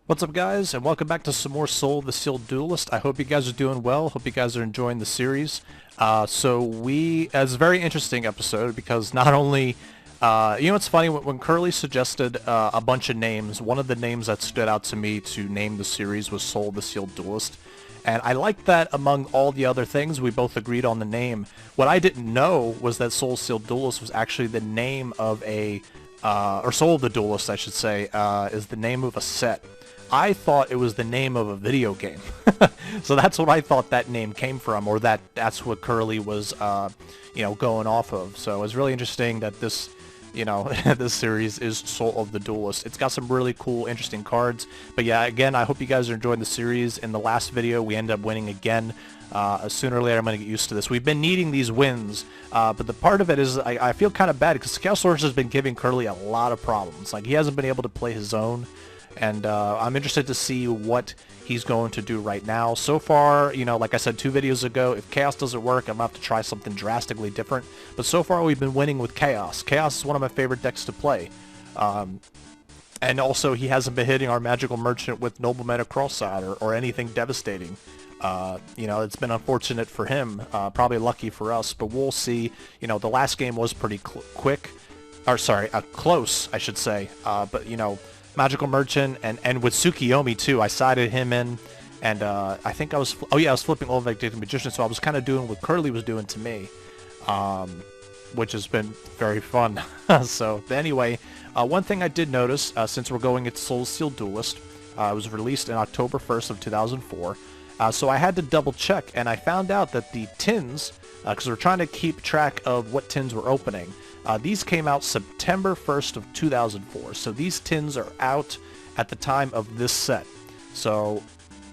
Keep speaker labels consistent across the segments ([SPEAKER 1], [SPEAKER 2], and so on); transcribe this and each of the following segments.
[SPEAKER 1] What's up, guys, and welcome back to some more Soul of the Sealed Duelist. I hope you guys are doing well. Hope you guys are enjoying the series. It's a very interesting episode because not only, it's funny, when Curly suggested a bunch of names, one of the names that stood out to me to name the series was Soul of the Sealed Duelist. And I liked that among all the other things, we both agreed on the name. What I didn't know was that Soul of the Sealed Duelist was actually the name of or Soul of the Duelist, I should say, is the name of a set. I thought it was the name of a video game. So that's what I thought that name came from, or that's what Curly was, going off of. So it was really interesting that this, this series is Soul of the Duelist. It's got some really cool, interesting cards. But yeah, again, I hope you guys are enjoying the series. In the last video, we ended up winning again. Sooner or later, I'm going to get used to this. We've been needing these wins, but the part of it is I feel kind of bad because Chaos Source has been giving Curly a lot of problems. Like, he hasn't been able to play his own. And I'm interested to see what he's going to do right now. So far, like I said 2 videos ago, if Chaos doesn't work, I'm going to have to try something drastically different. But so far, we've been winning with Chaos. Chaos is one of my favorite decks to play. And also, he hasn't been hitting our Magical Merchant with Nobleman of Cross-Side or anything devastating. It's been unfortunate for him, probably lucky for us, but we'll see. The last game was pretty quick. Close, I should say. But, Magical Merchant, and with Tsukiyomi too, I sided him in, and I think I was flipping over like the Magician, so I was kind of doing what Curly was doing to me, which has been very fun. So anyway, one thing I did notice, since we're going into Soul Sealed Duelist, it was released in October 1st of 2004, so I had to double check, and I found out that the tins, because we're trying to keep track of what tins we're opening, these came out September 1st of 2004, so these tins are out at the time of this set. So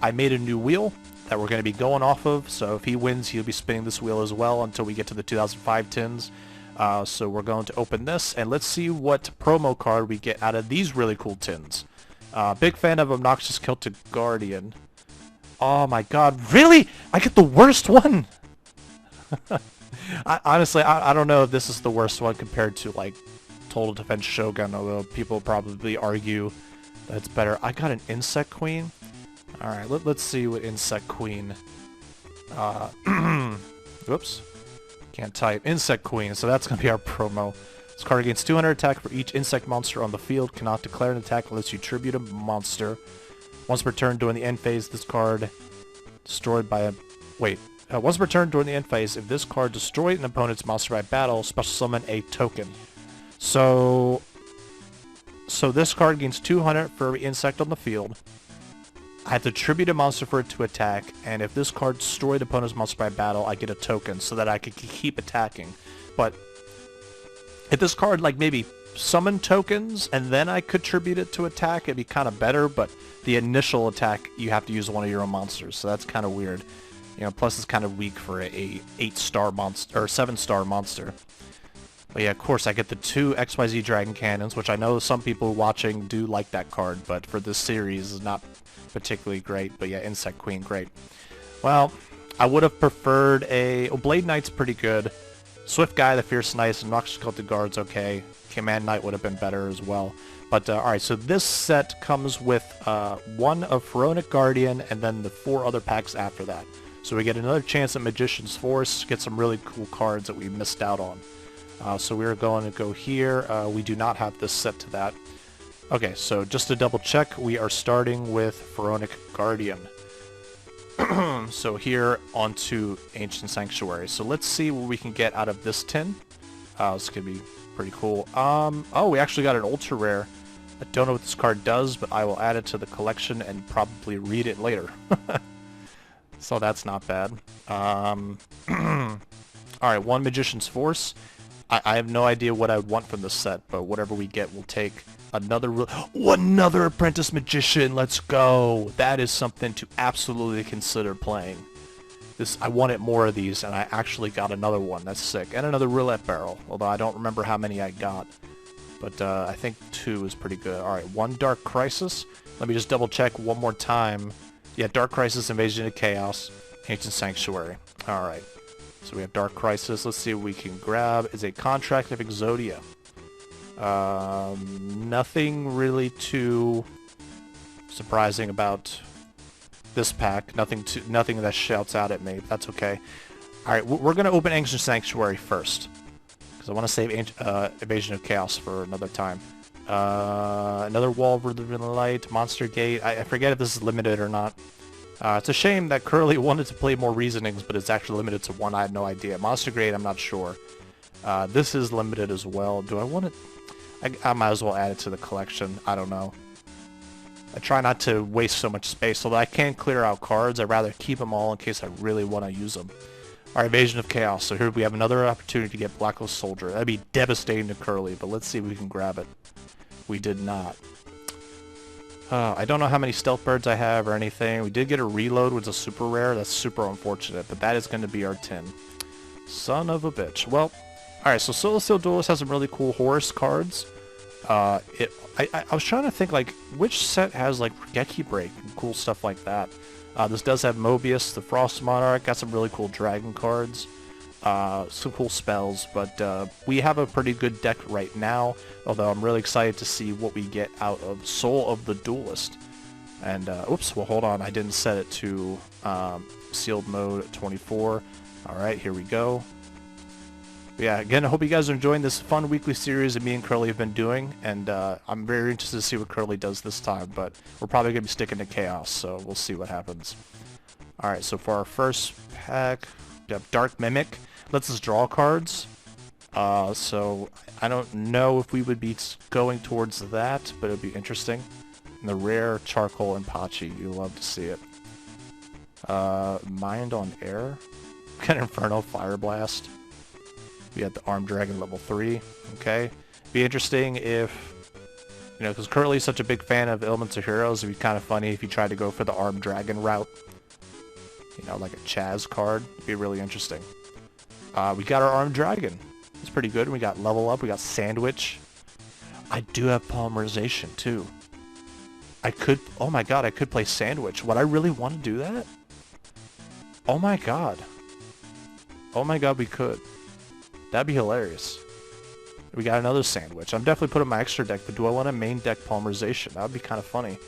[SPEAKER 1] I made a new wheel that we're going to be going off of, so if he wins, he'll be spinning this wheel as well until we get to the 2005 tins. So we're going to open this, and let's see what promo card we get out of these really cool tins. Big fan of Obnoxious Celtic Guardian. Oh my god, really? I get the worst one! Honestly, I don't know if this is the worst one compared to, like, Total Defense Shogun, although people probably argue that it's better. I got an Insect Queen. Alright, let's see what Insect Queen... Whoops. Can't type. Insect Queen, so that's going to be our promo. This card gains 200 attack for each insect monster on the field. Cannot declare an attack unless you tribute a monster. Once per turn during the end phase, this card destroyed by a... Wait. Once per turn during the end phase, if this card destroyed an opponent's monster by battle, special summon a token. So this card gains 200 for every insect on the field. I have to tribute a monster for it to attack, and if this card destroyed opponent's monster by battle, I get a token so that I can keep attacking. But if this card, like, maybe summon tokens, and then I could tribute it to attack, it'd be kind of better, but the initial attack, you have to use one of your own monsters, so that's kind of weird. Plus it's kind of weak for a 8-star monster, or 7-star monster. But yeah, of course, I get the 2 XYZ Dragon Cannons, which I know some people watching do like that card, but for this series, is not particularly great. But yeah, Insect Queen, great. Well, I would have preferred Blade Knight's pretty good. Swift Guy, the Fierce Knight, and Noxious Celtic Guard's okay. Command Knight would have been better as well. But, alright, so this set comes with 1 of Pharaonic Guardian, and then the 4 other packs after that. So we get another chance at Magician's Force, get some really cool cards that we missed out on. So we're going to go here. We do not have this set to that. Okay, so just to double check, we are starting with Pharaonic Guardian. So here onto Ancient Sanctuary. So let's see what we can get out of this tin. This could be pretty cool. Oh, we actually got an ultra rare. I don't know what this card does, but I will add it to the collection and probably read it later. So that's not bad. Alright, 1 Magician's Force. I have no idea what I would want from this set, but whatever we get, we'll take. Another Apprentice Magician! Let's go! That is something to absolutely consider playing. I wanted more of these, and I actually got another one. That's sick. And another Roulette Barrel, although I don't remember how many I got. But I think 2 is pretty good. Alright, 1 Dark Crisis. Let me just double check one more time. Yeah, Dark Crisis, Invasion of Chaos, Ancient Sanctuary. Alright. So we have Dark Crisis. Let's see what we can grab. Is a Contract of Exodia. Nothing really too surprising about this pack. Nothing that shouts out at me, but that's okay. Alright, we're going to open Ancient Sanctuary first, because I want to save Invasion of Chaos for another time. Another Wall of the Light, Monster Gate. I forget if this is limited or not. It's a shame that Curly wanted to play more Reasonings, but it's actually limited to one. I had no idea. Monster Gate, I'm not sure. This is limited as well. Do I want it? I might as well add it to the collection. I don't know. I try not to waste so much space, although I can clear out cards. I'd rather keep them all in case I really want to use them. Alright, Invasion of Chaos. So here we have another opportunity to get Blacklist Soldier. That'd be devastating to Curly, but let's see if we can grab it. We did not. I don't know how many Stealth Birds I have or anything. We did get a Reload, which is super rare. That's super unfortunate, but that is going to be our 10. Son of a bitch. Well, alright, so Soul Steel Duelist has some really cool Horus cards. I was trying to think, like, which set has, like, Geki Break and cool stuff like that. This does have Mobius, the Frost Monarch, got some really cool Dragon cards. Some cool spells, but we have a pretty good deck right now, although I'm really excited to see what we get out of Soul of the Duelist. And, oops, well hold on, I didn't set it to sealed mode 24. Alright, here we go. But yeah, again, I hope you guys are enjoying this fun weekly series that me and Curly have been doing, and I'm very interested to see what Curly does this time, but we're probably going to be sticking to Chaos, so we'll see what happens. Alright, so for our first pack, we have Dark Mimic. Lets us draw cards. So I don't know if we would be going towards that, but it'd be interesting. And the rare Charcoal and Pachi, you love to see it. Mind on Air. Got Inferno Fire Blast. We had the Armed Dragon level 3. Okay. Be interesting if, you know, because Curly's such a big fan of Elements of Heroes, it'd be kind of funny if you tried to go for the Armed Dragon route. You know, like a Chaz card. It'd be really interesting. We got our Armed Dragon. It's pretty good. We got Level Up. We got Sandwich. I do have Polymerization, too. I could... Oh my god, I could play Sandwich. Would I really want to do that? Oh my god. Oh my god, we could. That'd be hilarious. We got another Sandwich. I'm definitely putting my extra deck, but do I want a main deck Polymerization? That would be kind of funny.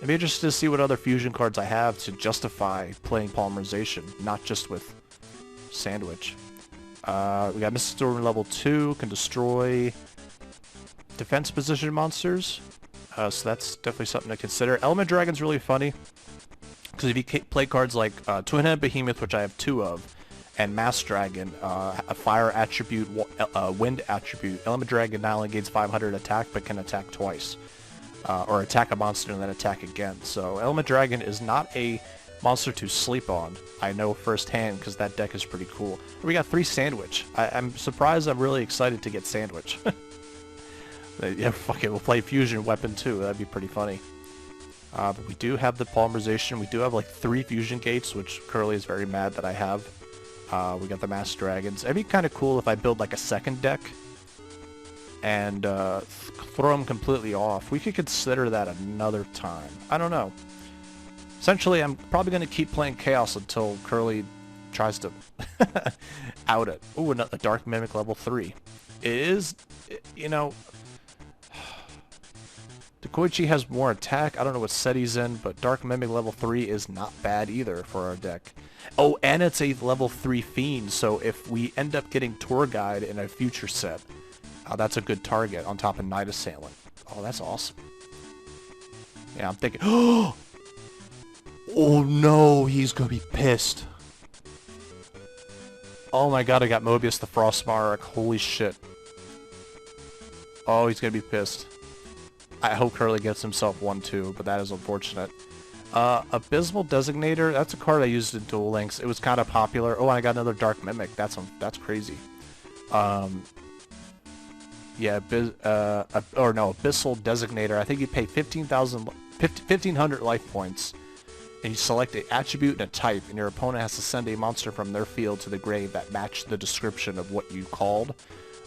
[SPEAKER 1] I'd be interested to see what other fusion cards I have to justify playing Polymerization, not just with Sandwich. We got Mystic Storm level 2, can destroy defense position monsters. So that's definitely something to consider. Element Dragon's really funny, because if you play cards like Twin-Headed Behemoth, which I have 2 of, and Mass Dragon, a fire attribute, wind attribute, Element Dragon not only gains 500 attack, but can attack twice. Or attack a monster and then attack again. So Element Dragon is not a monster to sleep on. I know firsthand because that deck is pretty cool. We got 3 Sandwich. I'm surprised. I'm really excited to get Sandwich. Yeah, fuck it. We'll play Fusion Weapon too. That'd be pretty funny. But we do have the Polymerization. We do have like 3 Fusion Gates, which Curly is very mad that I have. We got the Mass Dragons. It'd be kind of cool if I build like a second deck and throw them completely off. We could consider that another time. I don't know. Essentially, I'm probably going to keep playing Chaos until Curly tries to out it. Ooh, a Dark Mimic level 3. It is, you know... Koichi has more attack. I don't know what set he's in, but Dark Mimic level 3 is not bad either for our deck. Oh, and it's a level 3 Fiend, so if we end up getting Tour Guide in a future set, that's a good target on top of Night Assailant. Oh, that's awesome. Yeah, I'm thinking... Oh no, he's gonna be pissed. Oh my god, I got Mobius the Frost Monarch. Holy shit. Oh, he's gonna be pissed. I hope Curly gets himself 1 too, but that is unfortunate. Abyssal Designator, that's a card I used in Duel Links. It was kind of popular. Oh, and I got another Dark Mimic. That's crazy. Yeah, Abyssal Designator. I think you pay 1,500 life points, and you select an attribute and a type, and your opponent has to send a monster from their field to the grave that matched the description of what you called.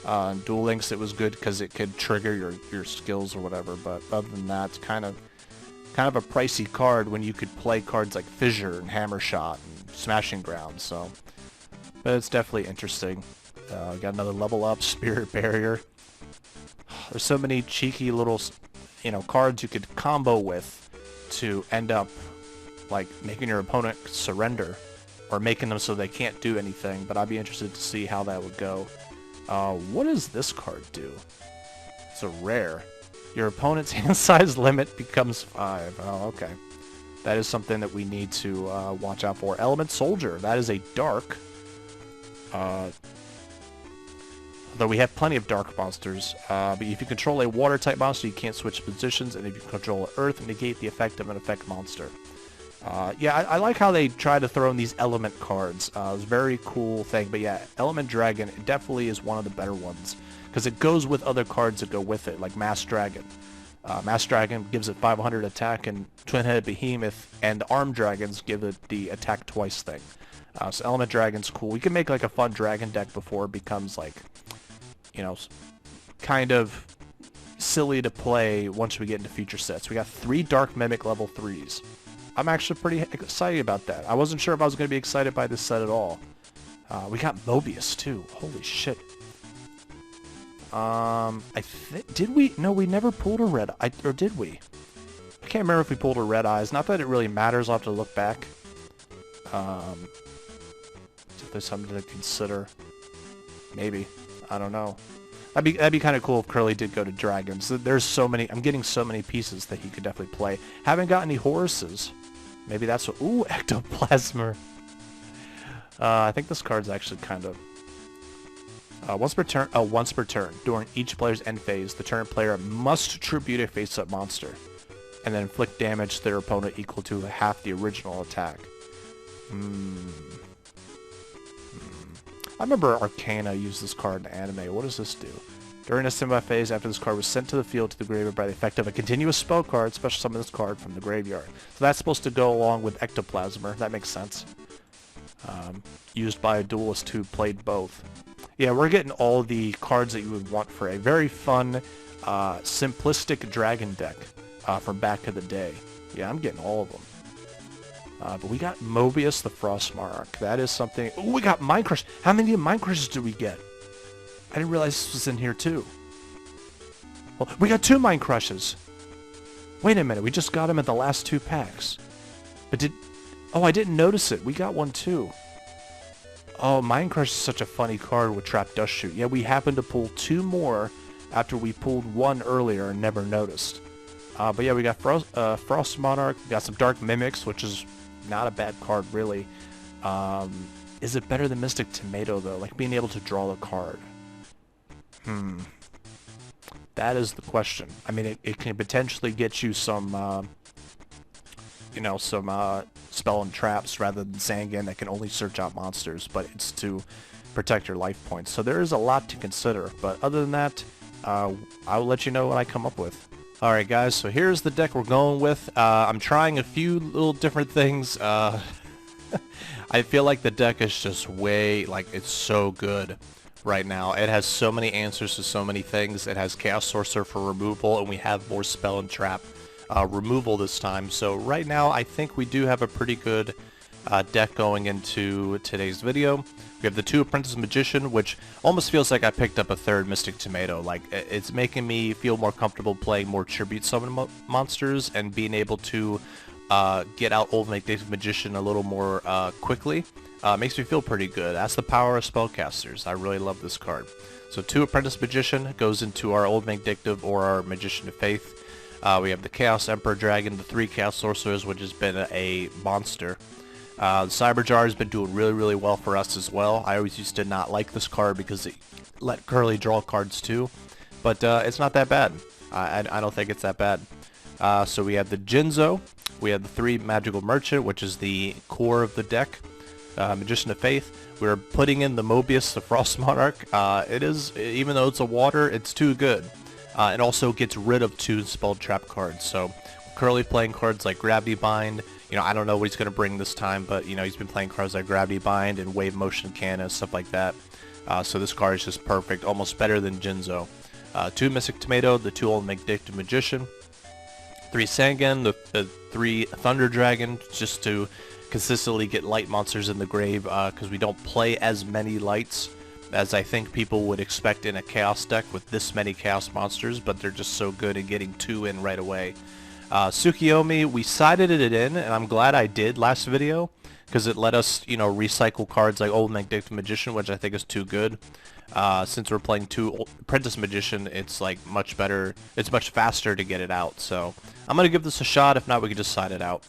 [SPEAKER 1] In Duel Links, it was good because it could trigger your skills or whatever, but other than that, it's kind of a pricey card when you could play cards like Fissure and Hammer Shot and Smashing Ground, so... But it's definitely interesting. Got another level up, Spirit Barrier. There's so many cheeky little, you know, cards you could combo with to end up like making your opponent surrender or making them so they can't do anything, but I'd be interested to see how that would go. What does this card do? It's a rare. Your opponent's hand size limit becomes 5. Oh, okay. That is something that we need to watch out for. Element Soldier. That is a dark. Though we have plenty of dark monsters. But if you control a water-type monster, you can't switch positions, and if you control earth, negate the effect of an effect monster. Yeah, I like how they try to throw in these element cards. It's a very cool thing. But yeah, Element Dragon definitely is one of the better ones, because it goes with other cards that go with it, like Mass Dragon. Mass Dragon gives it 500 attack, and Twin-Headed Behemoth and Armed Dragons give it the attack twice thing. So Element Dragon's cool. We can make like a fun dragon deck before it becomes like, you know, kind of silly to play once we get into future sets. We got 3 Dark Mimic level 3s. I'm actually pretty excited about that. I wasn't sure if I was going to be excited by this set at all. We got Mobius too. Holy shit. Did we? No, we never pulled a red eye, or did we? I can't remember if we pulled a red eyes. Not that it really matters. I'll have to look back. If there's something to consider. Maybe. I don't know. That'd be kind of cool if Curly did go to dragons. There's so many. I'm getting so many pieces that he could definitely play. Haven't got any Horuses. Maybe that's what. Ooh, Ectoplasm. I think this card's actually kind of. Once per turn, during each player's end phase, the turn player must tribute a face-up monster, and then inflict damage to their opponent equal to half the original attack. I remember Arcana used this card in anime. What does this do? During a standby phase, after this card was sent to the field to the graveyard by the effect of a continuous spell card, special summon this card from the graveyard. So that's supposed to go along with Ectoplasmer. That makes sense. Used by a duelist who played both. Yeah, we're getting all the cards that you would want for a very fun, simplistic dragon deck from back in the day. Yeah, I'm getting all of them. But we got Mobius the Frost Monarch. That is something... Ooh, we got Mind Crush. How many Mind Crushes did we get? I didn't realize this was in here too. Well, we got 2 Mind Crushes. Wait a minute, we just got them in the last 2 packs. But did... Oh, I didn't notice it. We got one too. Oh, Mind Crush is such a funny card with Trap Dust Shoot. Yeah, we happened to pull 2 more after we pulled 1 earlier and never noticed. But yeah, we got Frost Monarch. We got some Dark Mimics, which is not a bad card, really. Is it better than Mystic Tomato, though? Like, being able to draw the card. That is the question. I mean, it can potentially get you some, you know, some spell and traps rather than Zangan that can only search out monsters, but it's to protect your life points. So there is a lot to consider, but other than that, I'll let you know what I come up with. Alright guys, so here's the deck we're going with. I'm trying a few little different things. I feel like the deck is just way, like, it's so good right now. It has so many answers to so many things. It has Chaos Sorcerer for removal, and we have more spell and trap removal this time. So right now, I think we do have a pretty good deck going into today's video. We have the 2 Apprentice Magician, which almost feels like I picked up a 3rd Mystic Tomato. Like, it's making me feel more comfortable playing more Tribute Summon monsters and being able to get out Old Vindictive Magician a little more quickly. Makes me feel pretty good. That's the power of Spellcasters. I really love this card. So 2 Apprentice Magician goes into our Old Vindictive or our Magician of Faith. We have the Chaos Emperor Dragon, the 3 Chaos Sorcerers, which has been a monster. The Cyberjar has been doing really, really well for us as well. I always used to not like this card because it let Curly draw cards too, but it's not that bad. I don't think it's that bad. So we have the Jinzo, we have the 3 Magical Merchant, which is the core of the deck. Magician of Faith, we're putting in the Mobius, the Frost Monarch. It is, even though it's a water, it's too good. It also gets rid of 2 spell trap cards. So Curly playing cards like Gravity Bind. You know, I don't know what he's going to bring this time, but, you know, he's been playing cards like Gravity Bind and Wave Motion Cannon, stuff like that. So this card is just perfect, almost better than Jinzo. 2 Mystic Tomato, the 2 Old Vindictive Magician. 3 Sangan, the 3 Thunder Dragon, just to consistently get light monsters in the grave, because we don't play as many lights as I think people would expect in a Chaos deck with this many Chaos monsters, but they're just so good at getting 2 in right away. Tsukiyomi, we sided it in, and I'm glad I did last video, because it let us, you know, recycle cards like Old Magnificent Magician, which I think is too good. Since we're playing 2 Apprentice Magician, it's like much better, it's much faster to get it out, so I'm going to give this a shot. If not, we can just side it out.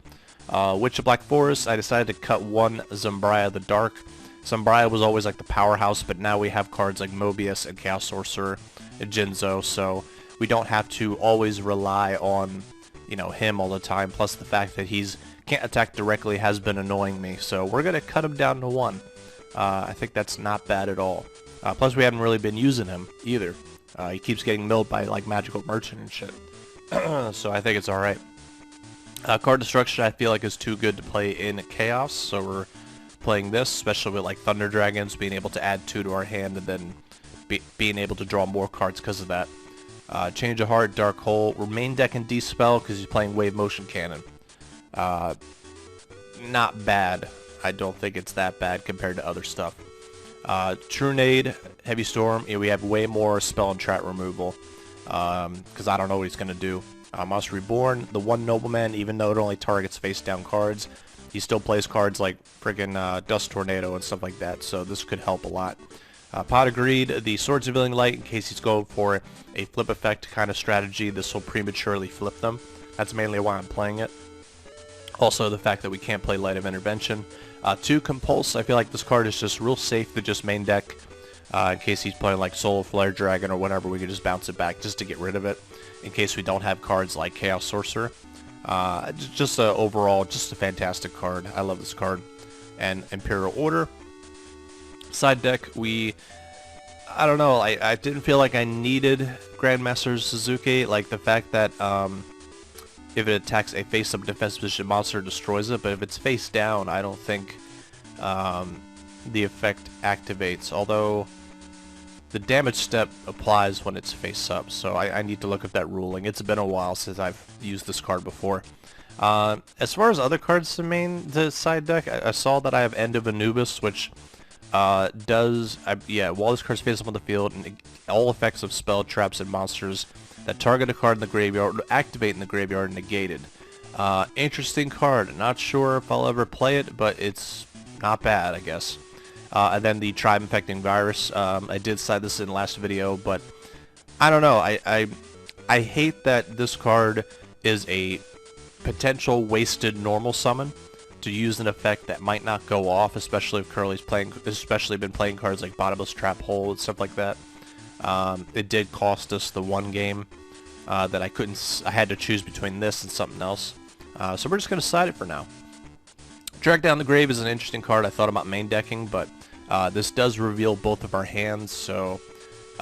[SPEAKER 1] Witch of Black Forest, I decided to cut 1 Zumbriah the Dark. Zumbriah was always like the powerhouse, but now we have cards like Mobius and Chaos Sorcerer and Jinzo, so we don't have to always rely on, you know, him all the time, plus the fact that he's can't attack directly has been annoying me, so we're going to cut him down to 1. I think that's not bad at all. Plus we haven't really been using him either. He keeps getting milled by like Magical Merchant and shit. So I think it's alright. Card Destruction I feel like is too good to play in Chaos, so we're playing this, especially with like Thunder Dragons, being able to add 2 to our hand and then being able to draw more cards because of that. Change of Heart, Dark Hole. We're main decking D-Spell because he's playing Wave Motion Cannon. Not bad. I don't think it's that bad compared to other stuff. Trunade, Heavy Storm, we have way more spell and trap removal, because I don't know what he's going to do. Monster Reborn, the One Nobleman, even though it only targets face-down cards, he still plays cards like friggin' Dust Tornado and stuff like that, so this could help a lot. Pot of Greed, the Swords Revealing Light, in case he's going for a flip effect kind of strategy, this will prematurely flip them. That's mainly why I'm playing it. Also, the fact that we can't play Light of Intervention. 2 Compulse, I feel like this card is just real safe to just main deck. In case he's playing like Soul Flare Dragon or whatever, we can just bounce it back just to get rid of it. In case we don't have cards like Chaos Sorcerer. Just overall, just a fantastic card. I love this card. And Imperial Order. Side deck, I don't know, I didn't feel like I needed Grandmaster Suzuki. Like the fact that if it attacks a face-up defense position monster, it destroys it, but if it's face down, I don't think the effect activates, although the damage step applies when it's face up, so I need to look at that ruling. It's been a while since I've used this card before. As far as other cards to main the side deck, I saw that I have End of Anubis, which while this card's face up on the field, and all effects of spell, traps, and monsters that target a card in the graveyard, activate in the graveyard, negated. Interesting card. Not sure if I'll ever play it, but it's not bad, I guess. And then the Tribe Infecting Virus. I did cite this in the last video, but I don't know. I hate that this card is a potential wasted normal summon to use an effect that might not go off, especially if Curly's been playing cards like Bottomless Trap Hole and stuff like that. It did cost us the 1 game that I had to choose between this and something else. So we're just going to side it for now. Drag Down the Grave is an interesting card. I thought about main decking, but this does reveal both of our hands, so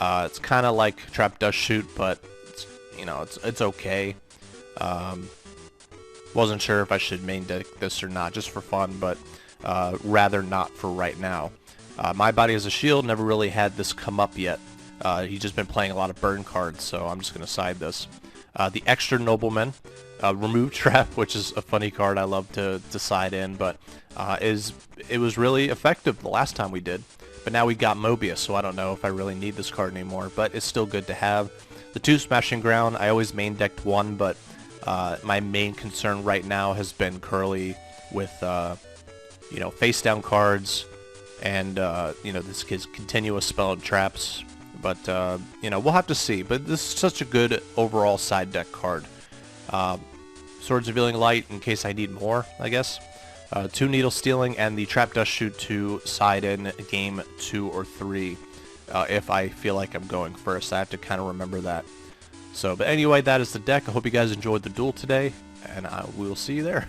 [SPEAKER 1] it's kind of like Trap Dust Shoot, but it's okay. Wasn't sure if I should main deck this or not, just for fun, but rather not for right now. My Body as a Shield never really had this come up yet. He's just been playing a lot of burn cards, so I'm just going to side this. The Extra Nobleman, Remove Trap, which is a funny card I love to side in, but it was really effective the last time we did. But now we got Mobius, so I don't know if I really need this card anymore, but it's still good to have. The 2 Smashing Ground, I always main decked 1, but my main concern right now has been Curly with, face down cards and, this kid's continuous spell and traps. But, we'll have to see. But this is such a good overall side deck card. Swords Revealing Light in case I need more, I guess. 2 Needle Stealing and the Trap Dust Shoot to side in game 2 or 3. If I feel like I'm going first. I have to kind of remember that. So, but anyway, that is the deck. I hope you guys enjoyed the duel today, and we will see you there.